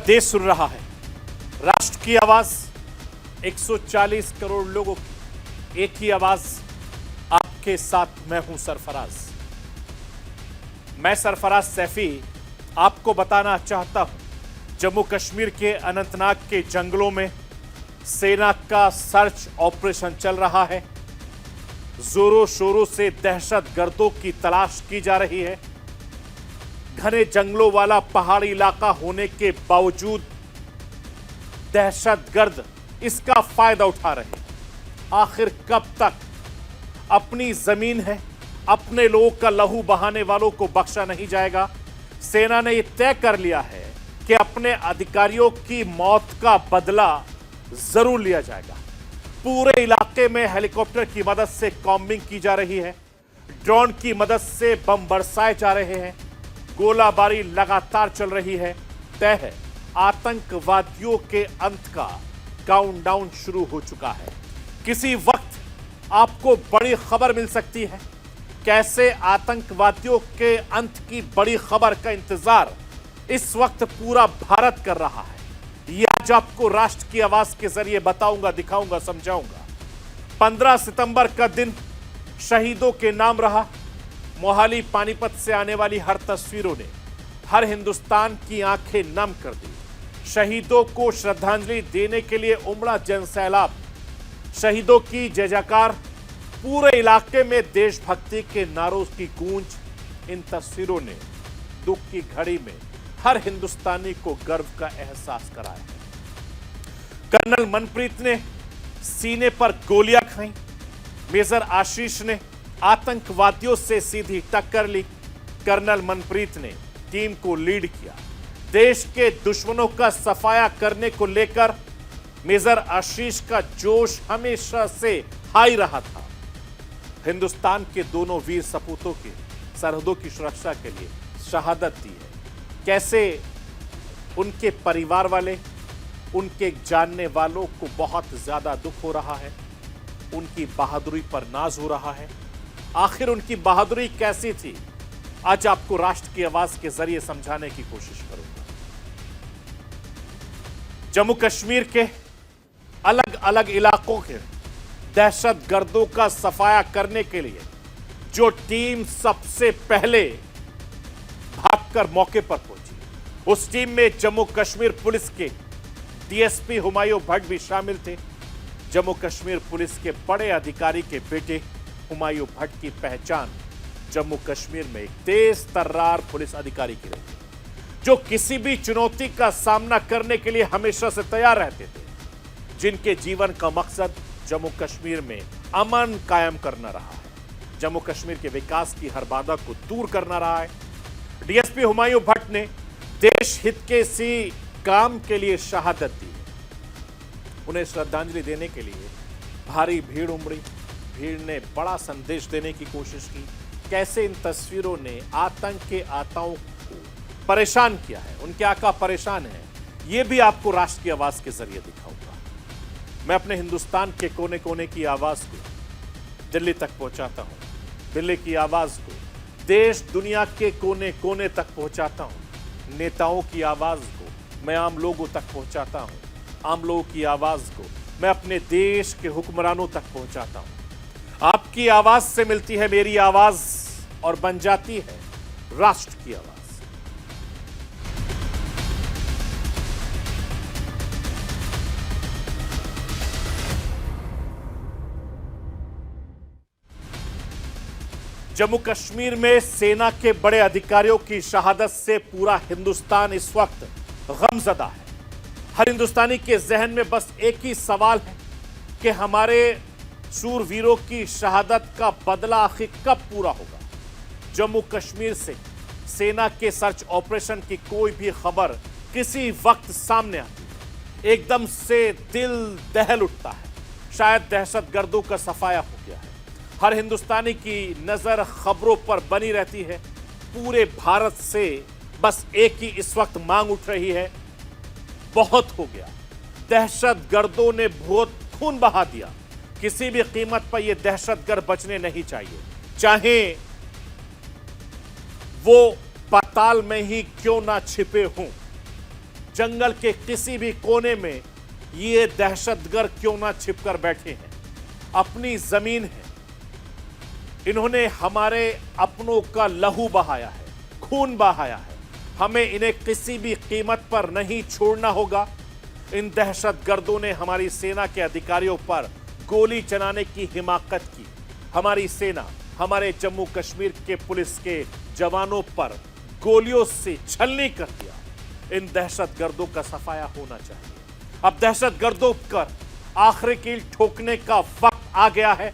देश सुन रहा है राष्ट्र की आवाज, 140 करोड़ लोगों की एक ही आवाज। आपके साथ मैं हूं सरफराज। मैं सरफराज सैफी आपको बताना चाहता हूं, जम्मू कश्मीर के अनंतनाग के जंगलों में सेना का सर्च ऑपरेशन चल रहा है। जोरों शोरों से दहशतगर्दों की तलाश की जा रही है। घने जंगलों वाला पहाड़ी इलाका होने के बावजूद दहशतगर्द इसका फायदा उठा रहे हैं। आखिर कब तक? अपनी जमीन है, अपने लोगों का लहू बहाने वालों को बख्शा नहीं जाएगा। सेना ने यह तय कर लिया है कि अपने अधिकारियों की मौत का बदला जरूर लिया जाएगा। पूरे इलाके में हेलीकॉप्टर की मदद से कॉम्बिंग की जा रही है, ड्रोन की मदद से बम बरसाए जा रहे हैं, गोलाबारी लगातार चल रही है। तय है, आतंकवादियों के अंत का काउंटडाउन शुरू हो चुका है। किसी वक्त आपको बड़ी खबर मिल सकती है। कैसे आतंकवादियों के अंत की बड़ी खबर का इंतजार इस वक्त पूरा भारत कर रहा है, यह आज आपको राष्ट्र की आवाज के जरिए बताऊंगा, दिखाऊंगा, समझाऊंगा। 15 सितंबर का दिन शहीदों के नाम रहा। मोहाली पानीपत से आने वाली हर तस्वीरों ने हर हिंदुस्तान की आंखें नम कर दी। शहीदों को श्रद्धांजलि देने के लिए उमड़ा जनसैलाब, शहीदों की जय जयकार, पूरे इलाके में देशभक्ति के नारों की गूंज। इन तस्वीरों ने दुख की घड़ी में हर हिंदुस्तानी को गर्व का एहसास कराया। कर्नल मनप्रीत ने सीने पर गोलियां खाई। मेजर आशीष ने आतंकवादियों से सीधी टक्कर ली। कर्नल मनप्रीत ने टीम को लीड किया। देश के दुश्मनों का सफाया करने को लेकर मेजर आशीष का जोश हमेशा से हाई रहा था। हिंदुस्तान के दोनों वीर सपूतों के सरहदों की सुरक्षा के लिए शहादत दी है। कैसे उनके परिवार वाले, उनके जानने वालों को बहुत ज्यादा दुख हो रहा है, उनकी बहादुरी पर नाज हो रहा है। आखिर उनकी बहादुरी कैसी थी, आज आपको राष्ट्र की आवाज के जरिए समझाने की कोशिश करूंगा। जम्मू कश्मीर के अलग अलग इलाकों के दहशतगर्दों का सफाया करने के लिए जो टीम सबसे पहले भागकर मौके पर पहुंची, उस टीम में जम्मू कश्मीर पुलिस के डीएसपी हुमायूं भट्ट भी शामिल थे। जम्मू कश्मीर पुलिस के बड़े अधिकारी के बेटे हुमायूं भट्ट की पहचान जम्मू कश्मीर में एक तेज तर्रार पुलिस अधिकारी की रही, जो किसी भी चुनौती का सामना करने के लिए हमेशा से तैयार रहते थे, जिनके जीवन का मकसद जम्मू कश्मीर में अमन कायम करना रहा है, जम्मू कश्मीर के विकास की हर बाधा को दूर करना रहा है। डीएसपी हुमायूं भट्ट ने देश हित के इसी काम के लिए शहादत दी। उन्हें श्रद्धांजलि देने के लिए भारी भीड़ उमड़ी। भीड़ ने बड़ा संदेश देने की कोशिश की। कैसे इन तस्वीरों ने आतंक के आताओं को परेशान किया है, उनके आका परेशान है, यह भी आपको राष्ट्र की आवाज के जरिए दिखाऊंगा। मैं अपने हिंदुस्तान के कोने कोने की आवाज को दिल्ली तक पहुंचाता हूं, दिल्ली की आवाज को देश दुनिया के कोने कोने तक पहुंचाता हूं। नेताओं की आवाज को मैं आम लोगों तक पहुंचाता हूं, आम लोगों की आवाज को मैं अपने देश के हुक्मरानों तक पहुंचाता हूं। आपकी आवाज से मिलती है मेरी आवाज और बन जाती है राष्ट्र की आवाज। जम्मू कश्मीर में सेना के बड़े अधिकारियों की शहादत से पूरा हिंदुस्तान इस वक्त गमजदा है। हर हिंदुस्तानी के जहन में बस एक ही सवाल है कि हमारे शूरवीरों की शहादत का बदला आखिर कब पूरा होगा। जम्मू कश्मीर से सेना के सर्च ऑपरेशन की कोई भी खबर किसी वक्त सामने आती है, एकदम से दिल दहल उठता है। शायद दहशतगर्दों का सफाया हो गया है। हर हिंदुस्तानी की नजर खबरों पर बनी रहती है। पूरे भारत से बस एक ही इस वक्त मांग उठ रही है, बहुत हो गया। दहशतगर्दों ने बहुत खून बहा दिया। किसी भी कीमत पर यह दहशतगर्द बचने नहीं चाहिए, चाहे वो पाताल में ही क्यों ना छिपे हों। जंगल के किसी भी कोने में ये दहशतगर्द क्यों ना छिपकर बैठे हैं, अपनी जमीन है, इन्होंने हमारे अपनों का लहू बहाया है, खून बहाया है। हमें इन्हें किसी भी कीमत पर नहीं छोड़ना होगा। इन दहशतगर्दों ने हमारी सेना के अधिकारियों पर गोली चलाने की हिमाकत की। हमारी सेना हमारे जम्मू कश्मीर के पुलिस के जवानों पर गोलियों से छलनी कर दिया। इन दहशतगर्दों का सफाया होना चाहिए। अब दहशतगर्दों पर आखिरी कील ठोकने का वक्त आ गया है।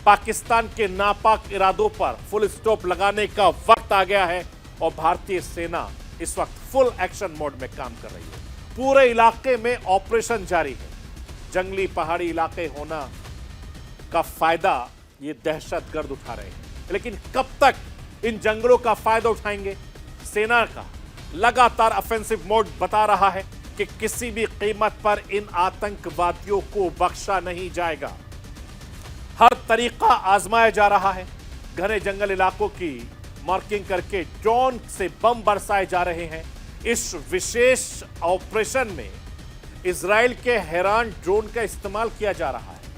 पाकिस्तान के नापाक इरादों पर फुल स्टॉप लगाने का वक्त आ गया है और भारतीय सेना इस वक्त फुल एक्शन मोड में काम कर रही है। पूरे इलाके में ऑपरेशन जारी है। जंगली पहाड़ी इलाके होना का फायदा ये दहशतगर्द उठा रहे हैं, लेकिन कब तक इन जंगलों का फायदा उठाएंगे? सेना का लगातार ऑफेंसिव मोड बता रहा है कि किसी भी कीमत पर इन आतंकवादियों को बख्शा नहीं जाएगा। हर तरीका आजमाया जा रहा है। घने जंगल इलाकों की मार्किंग करके ड्रोन से बम बरसाए जा रहे हैं। इस विशेष ऑपरेशन में इजराइल के हैरान ड्रोन का इस्तेमाल किया जा रहा है।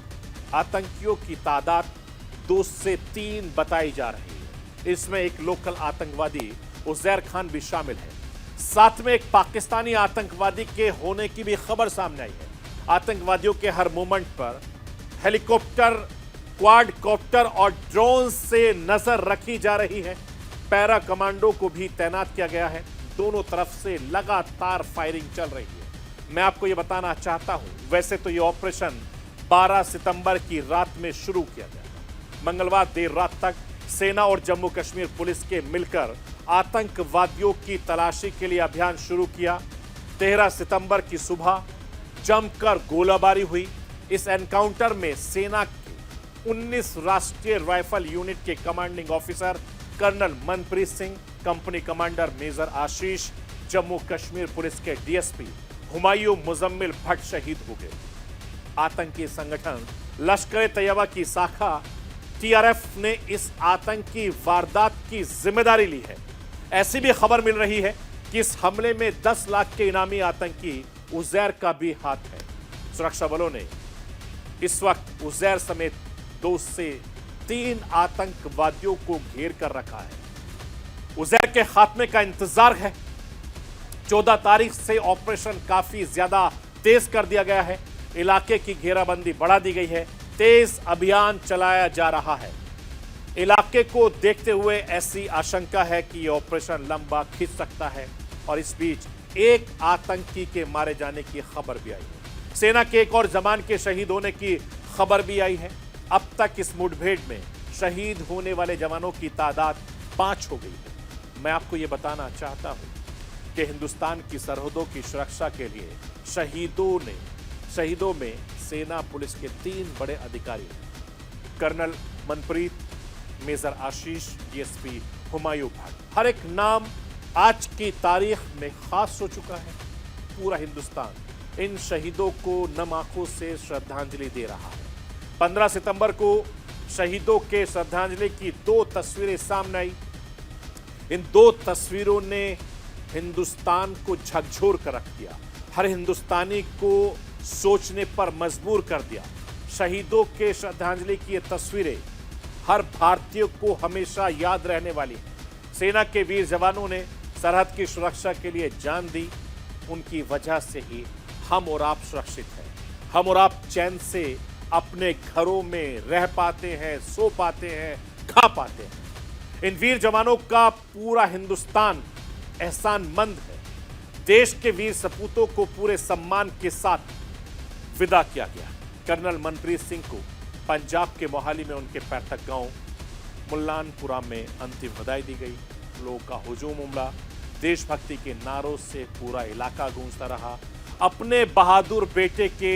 आतंकियों की तादाद 2 से 3 बताई जा रही है। इसमें एक लोकल आतंकवादी उजैर खान भी शामिल है। साथ में एक पाकिस्तानी आतंकवादी के होने की भी खबर सामने आई है। आतंकवादियों के हर मूवमेंट पर हेलीकॉप्टर, क्वाडकॉप्टर और ड्रोन से नजर रखी जा रही है। पैरा कमांडो को भी तैनात किया गया है। दोनों तरफ से लगातार फायरिंग चल रही है। मैं आपको यह बताना चाहता हूं, वैसे तो यह ऑपरेशन 12 सितंबर की रात में शुरू किया गया था। मंगलवार देर रात तक सेना और जम्मू कश्मीर पुलिस के मिलकर आतंकवादियों की तलाशी के लिए अभियान शुरू किया। 13 सितंबर की सुबह जमकर गोलाबारी हुई। इस एनकाउंटर में सेना के 19 राष्ट्रीय राइफल यूनिट के commanding officer colonel Manpreet Singh, company commander major Ashish, Jammu Kashmir police के डीएसपी हुमायूं मुजम्मिल भट्ट शहीद हो गए। आतंकी संगठन लश्कर तैयबा की शाखा टीआरएफ ने इस आतंकी वारदात की जिम्मेदारी ली है। ऐसी भी खबर मिल रही है कि इस हमले में 10 लाख के इनामी आतंकी उजैर का भी हाथ है। सुरक्षा बलों ने इस वक्त उजैर समेत 2 से 3 आतंकवादियों को घेर कर रखा है। उजैर के खात्मे का इंतजार है। 14 तारीख से ऑपरेशन काफी ज्यादा तेज कर दिया गया है। इलाके की घेराबंदी बढ़ा दी गई है। तेज अभियान चलाया जा रहा है। इलाके को देखते हुए ऐसी आशंका है कि यह ऑपरेशन लंबा खिंच सकता है और इस बीच एक आतंकी के मारे जाने की खबर भी आई है। सेना के एक और जवान के शहीद होने की खबर भी आई है। अब तक इस मुठभेड़ में शहीद होने वाले जवानों की तादाद 5 हो गई है। मैं आपको यह बताना चाहता हूं कि हिंदुस्तान की सरहदों की सुरक्षा के लिए शहीदों में सेना पुलिस के 3 बड़े अधिकारी हैं। कर्नल मनप्रीत, मेजर आशीष, डीएसपी हुमायूं भट्ट। हर एक नाम आज की तारीख में खास हो चुका है। पूरा हिंदुस्तान इन शहीदों को नम आंखों से श्रद्धांजलि दे रहा है। 15 सितंबर को शहीदों के श्रद्धांजलि की 2 तस्वीरें सामने आई। इन 2 तस्वीरों ने हिंदुस्तान को झकझोर कर रख दिया। हर हिंदुस्तानी को सोचने पर मजबूर कर दिया। शहीदों के श्रद्धांजलि की ये तस्वीरें हर भारतीय को हमेशा याद रहने वाली है। सेना के वीर जवानों ने सरहद की सुरक्षा के लिए जान दी। उनकी वजह से ही हम और आप सुरक्षित हैं। हम और आप चैन से अपने घरों में रह पाते हैं, सो पाते हैं, खा पाते हैं। इन वीर जवानों का पूरा हिंदुस्तान एहसानमंद है। देश के वीर सपूतों को पूरे सम्मान के साथ विदा किया गया। कर्नल मनप्रीत सिंह को पंजाब के मोहाली में उनके पैतृक गांव मुल्लानपुरा में अंतिम विदाई दी गई। लोगों का हुजूम उमड़ा। देशभक्ति के नारों से पूरा इलाका गूंजता रहा। अपने बहादुर बेटे के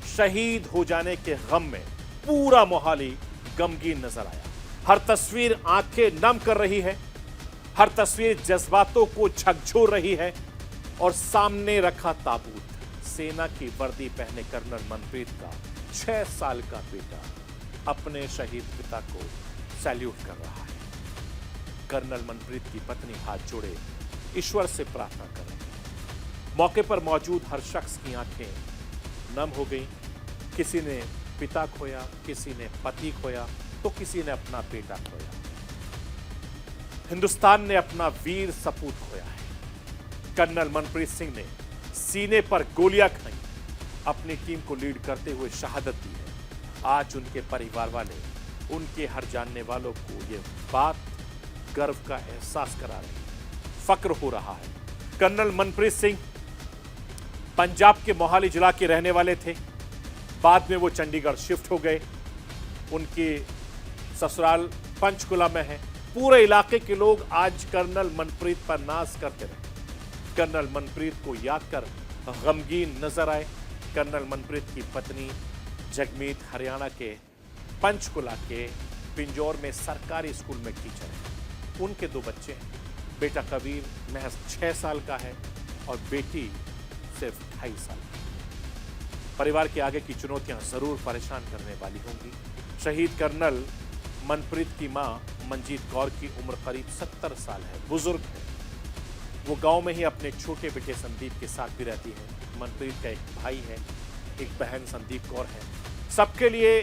शहीद हो जाने के गम में पूरा मोहाली गमगीन नजर आया। हर तस्वीर आंखें नम कर रही है। हर तस्वीर जज्बातों को झकझोर रही है। और सामने रखा ताबूत सेना की वर्दी पहने कर्नल मनप्रीत का 6 साल का बेटा अपने शहीद पिता को सैल्यूट कर रहा है। कर्नल मनप्रीत की पत्नी हाथ जोड़े ईश्वर से प्रार्थना कर रही है मौके पर मौजूद हर शख्स की आंखें नम हो गईं। किसी ने पिता खोया, किसी ने पति खोया, तो किसी ने अपना बेटा खोया। हिंदुस्तान ने अपना वीर सपूत खोया है। कर्नल मनप्रीत सिंह ने सीने पर गोलियां खाई, अपनी टीम को लीड करते हुए शहादत दी है। आज उनके परिवार वाले, उनके हर जानने वालों को यह बात गर्व का एहसास करा रही है, फक्र हो रहा है। कर्नल मनप्रीत सिंह पंजाब के मोहाली जिला के रहने वाले थे। बाद में वो चंडीगढ़ शिफ्ट हो गए। उनके ससुराल पंचकुला में है। पूरे इलाके के लोग आज कर्नल मनप्रीत पर नाज करते रहे। कर्नल मनप्रीत को याद कर गमगीन नजर आए। कर्नल मनप्रीत की पत्नी जगमीत हरियाणा के पंचकुला के पिंजौर में सरकारी स्कूल में टीचर है। उनके 2 बच्चे हैं। बेटा कबीर महज 6 साल का है और बेटी सिर्फ 2.5 साल की। परिवार के आगे की चुनौतियां जरूर परेशान करने वाली होंगी। शहीद कर्नल मनप्रीत की मां मंजीत कौर की उम्र करीब 70 साल है, बुजुर्ग है। वो गांव में ही अपने छोटे बेटे संदीप के साथ भी रहती है। मनप्रीत का एक भाई है, एक बहन संदीप कौर है। सबके लिए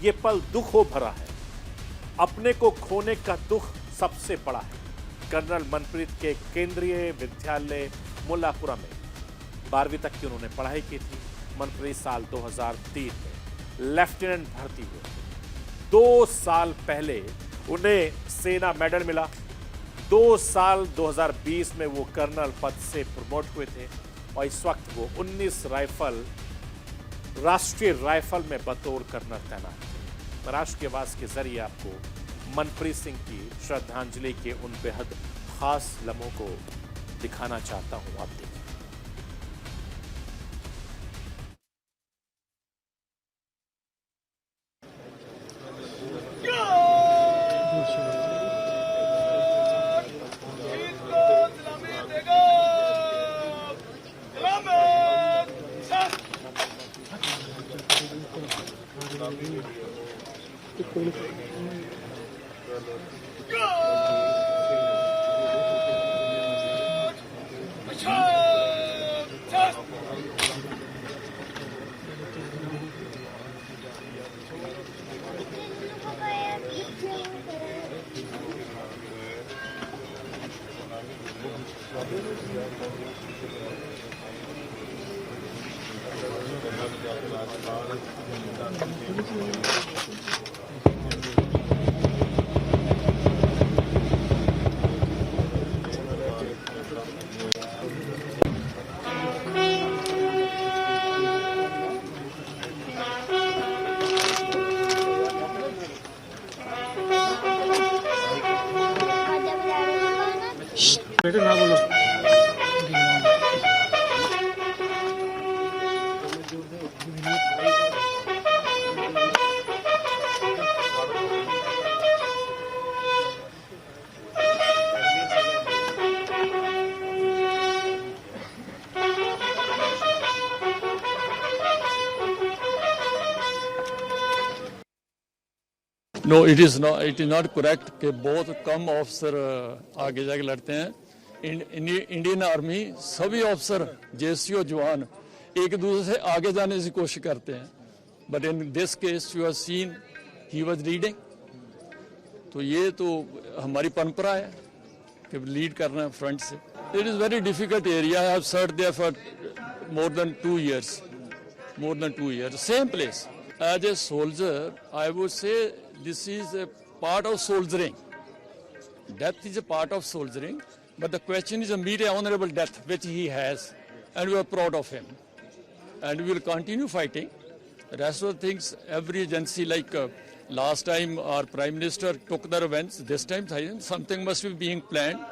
ये पल दुखों भरा है। अपने को खोने का दुख सबसे बड़ा है। कर्नल मनप्रीत के केंद्रीय विद्यालय मुल्लापुरा में 12वीं तक की उन्होंने पढ़ाई की थी। मनप्रीत साल 2003 में लेफ्टिनेंट भर्ती हुए। 2 साल पहले उन्हें सेना मेडल मिला। 2 साल 2020 में वो कर्नल पद से प्रमोट हुए थे और इस वक्त वो 19 राइफल राष्ट्रीय राइफल में बतौर कर्नल तैनात थे। मैं राष्ट्र के आवाज के जरिए आपको मनप्रीत सिंह की श्रद्धांजलि के उन बेहद खास लम्हों को दिखाना चाहता हूं। आप देखिए। बेटे ना बोलो। No it is not correct कि बहुत कम ऑफिसर आगे जाके लड़ते हैं। इंडियन आर्मी सभी ऑफिसर जेसीओ जवान एक दूसरे से आगे जाने की कोशिश करते हैं। But in this case you have seen he was leading. तो ये तो हमारी परंपरा है कि लीड करना है फ्रंट से। It is very difficult area. I have served there for more than 2 years. Same place. As a soldier, I would say this is a part of soldiering. Death is a part of soldiering, but the question is a mere honorable death, which he has, and we are proud of him. And we will continue fighting. The rest of the things, every agency, like last time our Prime Minister took the revenge, this time something must be being planned.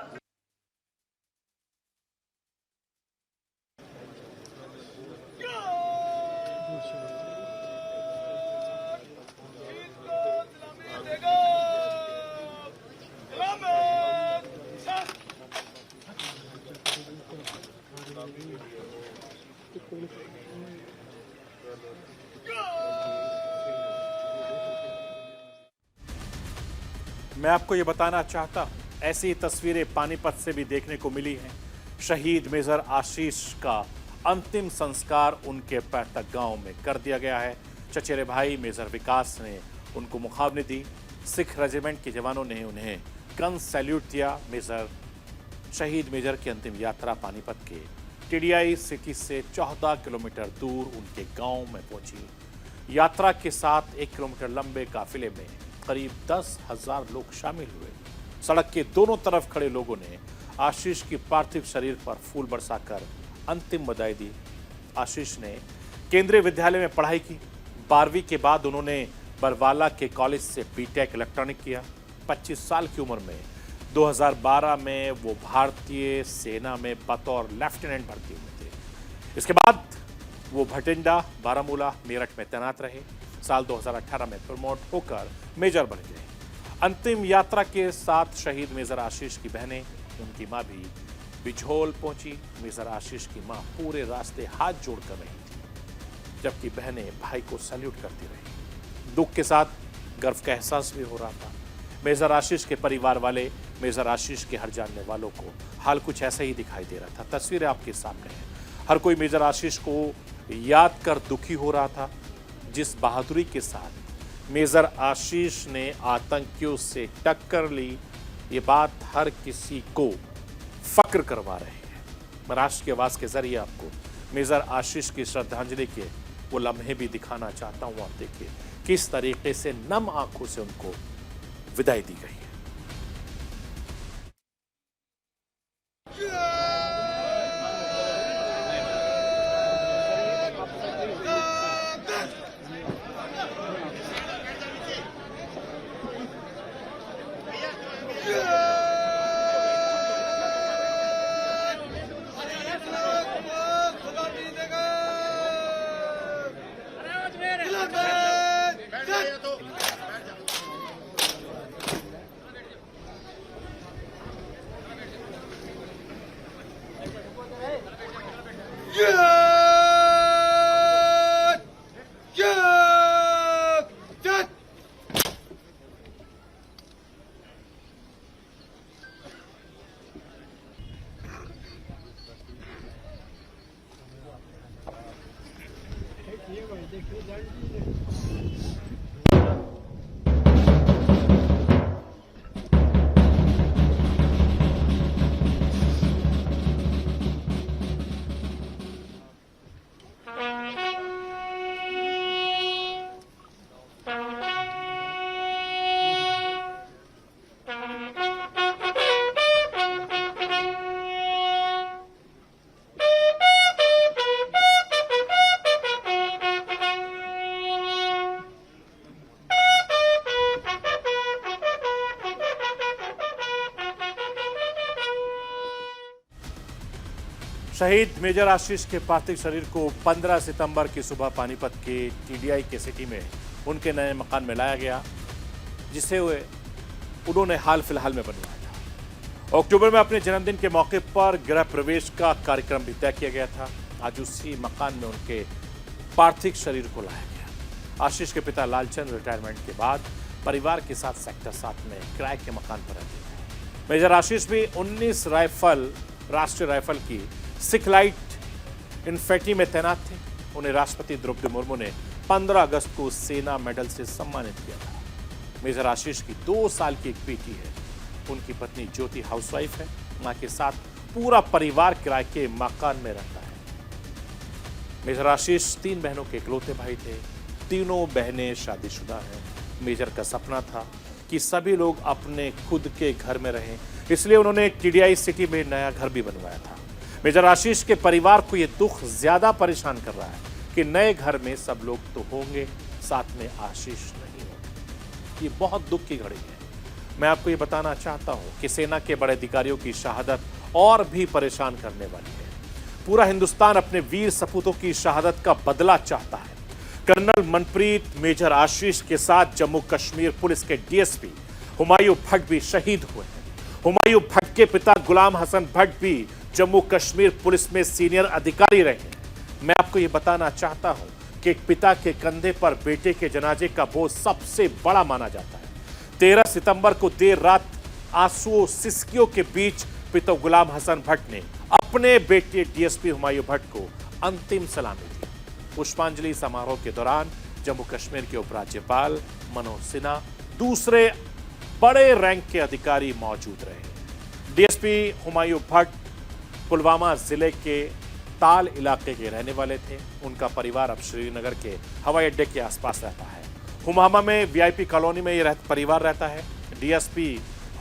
मैं आपको ये बताना चाहता हूं, ऐसी तस्वीरें पानीपत से भी देखने को मिली हैं। शहीद मेजर आशीष का अंतिम संस्कार उनके पैतृक गांव में कर दिया गया है। चचेरे भाई मेजर विकास ने उनको मुखाग्नि दी। सिख रेजिमेंट के जवानों ने उन्हें गन सैल्यूट दिया। शहीद मेजर की अंतिम यात्रा पानीपत के टीडीआई सिटी से 14 किलोमीटर दूर उनके गांव में पहुंची। यात्रा के साथ 1 किलोमीटर लंबे काफिले में करीब 10,000 लोग शामिल हुए। सड़क के दोनों तरफ खड़े लोगों ने आशीष की पार्थिव शरीर पर फूल बरसाकर अंतिम बधाई दी। आशीष ने केंद्रीय विद्यालय में पढ़ाई की। 12वीं के बाद उन्होंने बरवाला के कॉलेज से बीटेक इलेक्ट्रॉनिक किया। 25 साल की उम्र में 2012 में वो भारतीय सेना में बतौर लेफ्टिनेंट भर्ती हुए थे। इसके बाद वो भटिंडा, बारामूला, मेरठ में तैनात रहे। साल 2018 में प्रमोट होकर मेजर बन गए। अंतिम यात्रा के साथ शहीद मेजर आशीष की बहनें, उनकी मां भी बिझोल पहुंची। मेजर आशीष की मां पूरे रास्ते हाथ जोड़कर रही थी, जबकि बहनें भाई को सैल्यूट करती रही। दुख के साथ गर्व का एहसास भी हो रहा था। मेजर आशीष के परिवार वाले, मेजर आशीष के हर जानने वालों को हाल कुछ ऐसा ही दिखाई दे रहा था। तस्वीरें आपके सामने हैं। हर कोई मेजर आशीष को याद कर दुखी हो रहा था। जिस बहादुरी के साथ मेजर आशीष ने आतंकियों से टक्कर ली, ये बात हर किसी को फक्र करवा रहे हैं। मैं राष्ट्र की आवाज के जरिए आपको मेजर आशीष की श्रद्धांजलि के वो लम्हे भी दिखाना चाहता हूं। आप देखिए किस तरीके से नम आंखों से उनको विदाई दी गई है। शहीद मेजर आशीष के पार्थिव शरीर को 15 सितंबर की सुबह पानीपत के टीडीआई के सिटी में उनके नए मकान में लाया गया, जिसे उन्होंने हाल फिलहाल में बनवाया था। अक्टूबर में अपने जन्मदिन के मौके पर गृह प्रवेश का कार्यक्रम भी तय किया गया था। आज उसी मकान में उनके पार्थिव शरीर को लाया गया। आशीष के पिता लालचंद रिटायरमेंट के बाद परिवार के साथ सेक्टर 7 में किराए के मकान पर रहते थे। मेजर आशीष भी 19 राष्ट्रीय राइफल की सिख लाइट इन्फेंट्री में तैनात थे। उन्हें राष्ट्रपति द्रौपदी मुर्मू ने 15 अगस्त को सेना मेडल से सम्मानित किया था। मेजर आशीष की 2 साल की एक बेटी है। उनकी पत्नी ज्योति हाउसवाइफ है। मां के साथ पूरा परिवार किराए के मकान में रहता है। मेजर आशीष 3 बहनों के इकलौते भाई थे। तीनों बहनें शादीशुदा हैं। मेजर का सपना था कि सभी लोग अपने खुद के घर में रहें, इसलिए उन्होंने टीडीआई सिटी में नया घर भी बनवाया था। मेजर आशीष के परिवार को यह दुख ज्यादा परेशान कर रहा है कि नए घर में सब लोग तो होंगे, साथ में आशीष नहीं होंगे। ये बहुत दुख की घड़ी है। मैं आपको ये बताना चाहता हूं कि सेना के बड़े अधिकारियों की शहादत और भी परेशान करने वाली है। पूरा हिंदुस्तान अपने वीर सपूतों की शहादत का बदला चाहता है। कर्नल मनप्रीत मेजर आशीष के साथ जम्मू कश्मीर पुलिस के डीएसपी हुमायूं भट्ट भी शहीद हुए हैं। हुमायूं भट्ट के पिता गुलाम हसन भट्ट भी जम्मू कश्मीर पुलिस में सीनियर अधिकारी रहे हैं। मैं आपको यह बताना चाहता हूं कि एक पिता के कंधे पर बेटे के जनाजे का बोझ सबसे बड़ा माना जाता है। 13 सितंबर को देर रात आंसुओं सिसकियों के बीच पिता गुलाम हसन भट्ट ने अपने बेटे डीएसपी हुमायूं भट्ट को अंतिम सलामी दी। पुष्पांजलि समारोह के दौरान जम्मू कश्मीर के उपराज्यपाल मनोज सिन्हा, दूसरे बड़े रैंक के अधिकारी मौजूद रहे। डीएसपी हुमायूं भट्ट पुलवामा जिले के ताल इलाके के रहने वाले थे। उनका परिवार अब श्रीनगर के हवाई अड्डे के आसपास रहता है। हुमामा में वीआईपी कॉलोनी में यह परिवार रहता है। डीएसपी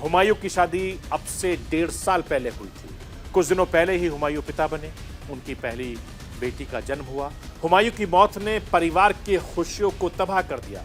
हुमायूं की शादी अब से 1.5 साल पहले हुई थी। कुछ दिनों पहले ही हुमायूं पिता बने। उनकी पहली बेटी का जन्म हुआ। हुमायूं की मौत ने परिवार की खुशियों को तबाह कर दिया।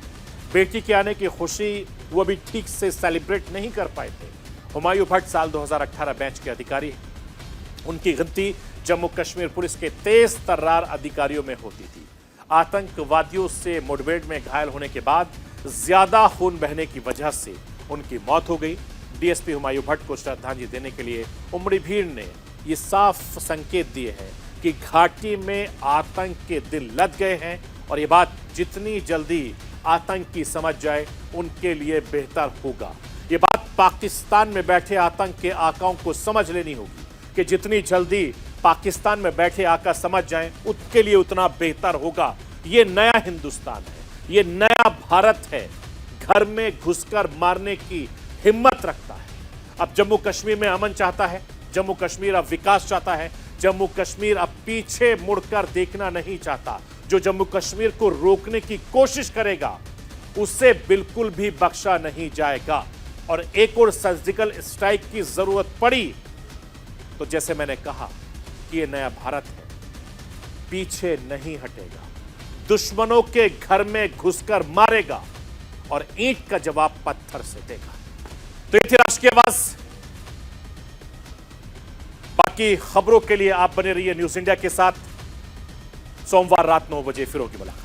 बेटी के आने की खुशी वो अभी ठीक से सेलिब्रेट नहीं कर पाए थे। हुमायूं भट्ट साल 2018 बैच के अधिकारी हैं। उनकी गिनती जम्मू कश्मीर पुलिस के तेज तर्रार अधिकारियों में होती थी। आतंकवादियों से मुठभेड़ में घायल होने के बाद ज्यादा खून बहने की वजह से उनकी मौत हो गई। डीएसपी हुमायूं भट्ट को श्रद्धांजलि देने के लिए उमड़ी भीड़ ने ये साफ संकेत दिए हैं कि घाटी में आतंक के दिल लद गए हैं और ये बात जितनी जल्दी आतंकी समझ जाए उनके लिए बेहतर होगा। ये बात पाकिस्तान में बैठे आतंक के आकाओं को समझ लेनी होगी कि जितनी जल्दी पाकिस्तान में बैठे आका समझ जाएं उसके लिए उतना बेहतर होगा। ये नया हिंदुस्तान है, ये नया भारत है, घर में घुसकर मारने की हिम्मत रखता है। अब जम्मू कश्मीर में अमन चाहता है, जम्मू कश्मीर अब विकास चाहता है, जम्मू कश्मीर अब पीछे मुड़कर देखना नहीं चाहता। जो जम्मू कश्मीर को रोकने की कोशिश करेगा उसे बिल्कुल भी बख्शा नहीं जाएगा। और एक और सर्जिकल स्ट्राइक की जरूरत पड़ी तो जैसे मैंने कहा कि यह नया भारत है, पीछे नहीं हटेगा, दुश्मनों के घर में घुसकर मारेगा और ईंट का जवाब पत्थर से देगा। तो ये थी राष्ट्र की आवाज। बाकी खबरों के लिए आप बने रहिए न्यूज इंडिया के साथ। सोमवार रात 9 बजे फिर होगी मुलाकात।